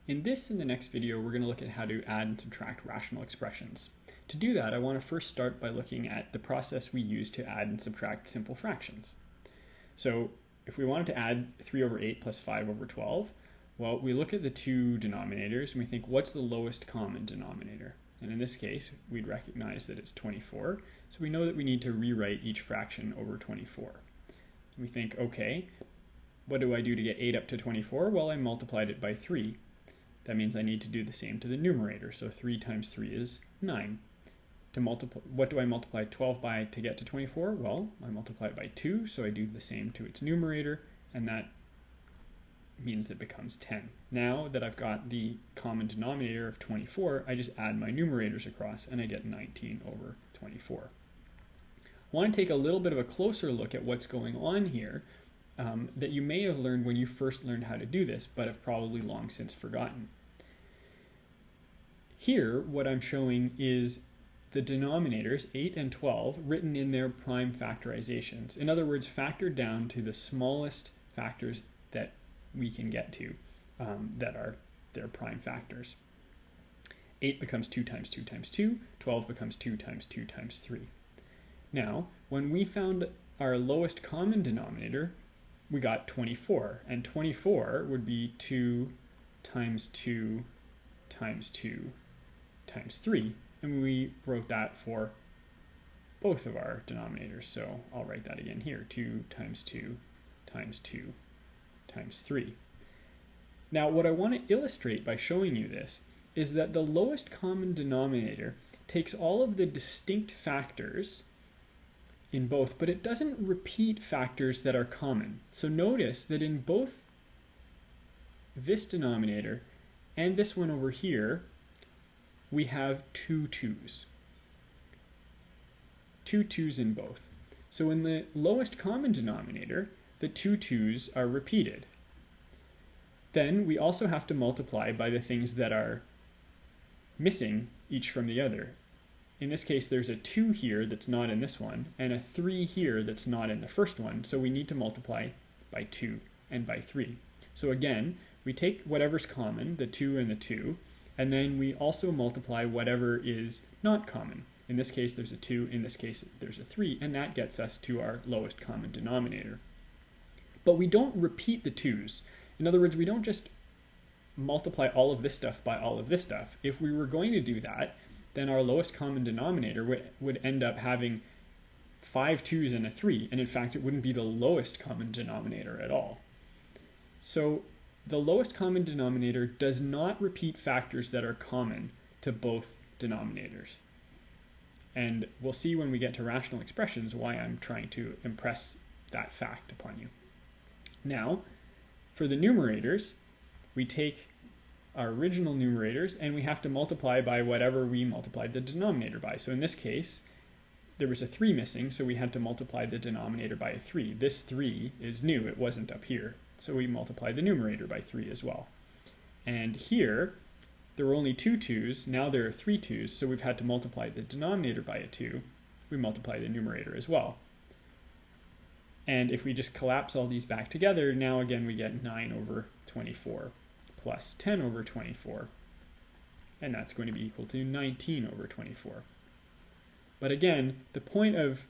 In this and the next video, we're going to look at how to add and subtract rational expressions. To do that, I want to first start by looking at the process we use to add and subtract simple fractions. So if we wanted to add 3 over 8 plus 5 over 12, well, we look at the two denominators and we think, what's the lowest common denominator? And in this case, we'd recognize that it's 24, so we know that we need to rewrite each fraction over 24. We think, okay, what do I do to get 8 up to 24? Well, I multiplied it by 3. That means I need to do the same to the numerator. So 3 times 3 is 9. To multiply, what do I multiply 12 by to get to 24? Well, I multiply it by 2, so I do the same to its numerator, and that means it becomes 10. Now that I've got the common denominator of 24, I just add my numerators across, and I get 19 over 24. I want to take a little bit of a closer look at what's going on here that you may have learned when you first learned how to do this, but have probably long since forgotten. Here, what I'm showing is the denominators, 8 and 12, written in their prime factorizations. In other words, factored down to the smallest factors that we can get to that are their prime factors. 8 becomes 2 times 2 times 2, 12 becomes 2 times 2 times 3. Now, when we found our lowest common denominator, we got 24, and 24 would be 2 times 2 times 2 times 3, and we wrote that for both of our denominators, so I'll write that again here, 2 times 2 times 2 times 3. Now, what I want to illustrate by showing you this is that the lowest common denominator takes all of the distinct factors in both, but it doesn't repeat factors that are common. So notice that in both this denominator and this one over here, we have two 2's. Two 2's in both. So in the lowest common denominator, the two 2's are repeated. Then we also have to multiply by the things that are missing each from the other. In this case, there's a 2 here that's not in this one, and a 3 here that's not in the first one, so we need to multiply by 2 and by 3. So again, we take whatever's common, the 2 and the 2, and then we also multiply whatever is not common. In this case, there's a 2, in this case, there's a 3, and that gets us to our lowest common denominator. But we don't repeat the 2's. In other words, we don't just multiply all of this stuff by all of this stuff. If we were going to do that, then our lowest common denominator would end up having 5 2's and a 3, and in fact it wouldn't be the lowest common denominator at all. So the lowest common denominator does not repeat factors that are common to both denominators. And we'll see when we get to rational expressions why I'm trying to impress that fact upon you. Now, for the numerators, we take our original numerators and we have to multiply by whatever we multiplied the denominator by. So in this case, there was a 3 missing, so we had to multiply the denominator by a 3. This 3 is new, it wasn't up here, so we multiplied the numerator by 3 as well. And here, there were only 2 2's, now there are 3 2's, so we've had to multiply the denominator by a 2. We multiply the numerator as well. And if we just collapse all these back together, now again we get 9 over 24. Plus 10 over 24, and that's going to be equal to 19 over 24. But again, the point of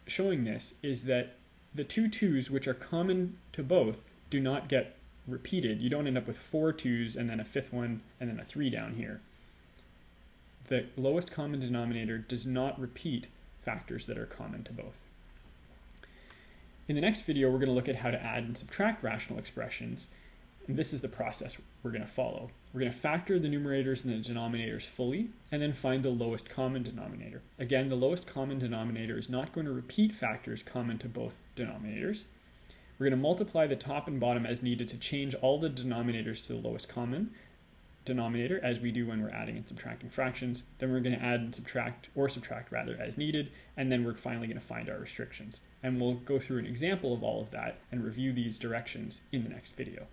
showing this is that the two 2's, which are common to both, do not get repeated. You don't end up with 4 2's and then a 5th one and then a 3 down here. The lowest common denominator does not repeat factors that are common to both. In the next video, we're going to look at how to add and subtract rational expressions. And this is the process we're going to follow. We're going to factor the numerators and the denominators fully, and then find the lowest common denominator. Again, the lowest common denominator is not going to repeat factors common to both denominators. We're going to multiply the top and bottom as needed to change all the denominators to the lowest common denominator, as we do when we're adding and subtracting fractions. Then we're going to add and subtract rather as needed, and then we're finally going to find our restrictions. And we'll go through an example of all of that and review these directions in the next video.